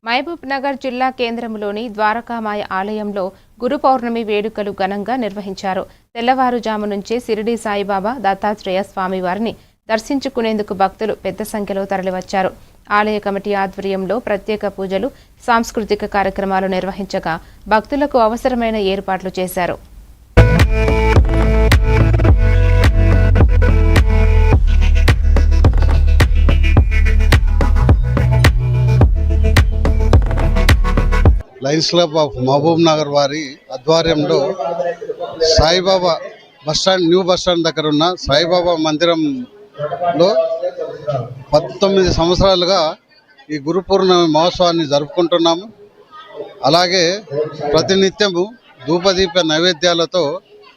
మహబూబ్ నగర్ జిల్లా కేంద్రంలోని ద్వారకామాయ ఆలయంలో గురు పౌర్ణమి వేడుకలు ఘనంగా నిర్వహించారు. తెల్లవారుజాము నుంచే షిరిడి సాయిబాబా దత్తాత్రేయ స్వామివారిని దర్శించుకునేందుకు భక్తులు పెద్ద సంఖ్యలో తరలివచ్చారు. ఆలయ కమిటీ ఆధ్వర్యంలో ప్రత్యేక పూజలు, సాంస్కృతిక కార్యక్రమాలు నిర్వహించగా భక్తులకు అవసరమైన ఏర్పాట్లు చేశారు. Lions club of Mahabub Nagar వారి ఆధ్వర్యంలో సాయిబాబా బస్టాండ్, న్యూ బస్టాండ్ దగ్గర ఉన్న సాయిబాబా మందిరంలో 19 సంవత్సరాలుగా ఈ గురు పూర్ణిమ మహోత్సవాన్ని జరుపుకుంటున్నాము. అలాగే ప్రతినిత్యము ధూపదీప నైవేద్యాలతో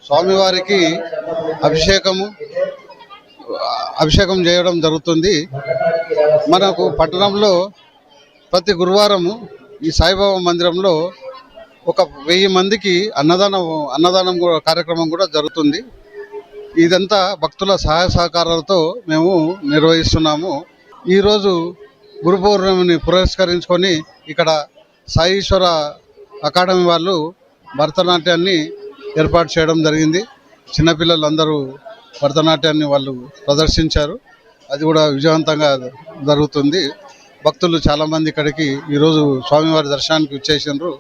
స్వామివారికి అభిషేకం చేయడం జరుగుతుంది. మనకు పట్టణంలో ప్రతి గురువారము ఈ సాయిబాబా మందిరంలో ఒక 1000 మందికి అన్నదానం కార్యక్రమం కూడా జరుగుతుంది. ఇదంతా భక్తుల సహాయ సహకారాలతో మేము నిర్వహిస్తున్నాము. ఈరోజు గురు పౌర్ణమిని పురస్కరించుకొని ఇక్కడ సాయీశ్వర అకాడమీ వాళ్ళు భరతనాట్యాన్ని ఏర్పాటు చేయడం జరిగింది. చిన్నపిల్లలందరూ భరతనాట్యాన్ని వాళ్ళు ప్రదర్శించారు. అది కూడా విజయవంతంగా జరుగుతుంది. భక్తులు చాలామంది ఇక్కడికి ఈరోజు స్వామివారి దర్శనానికి వచ్చేసినారు.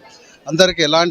అందరికీ ఎలాంటి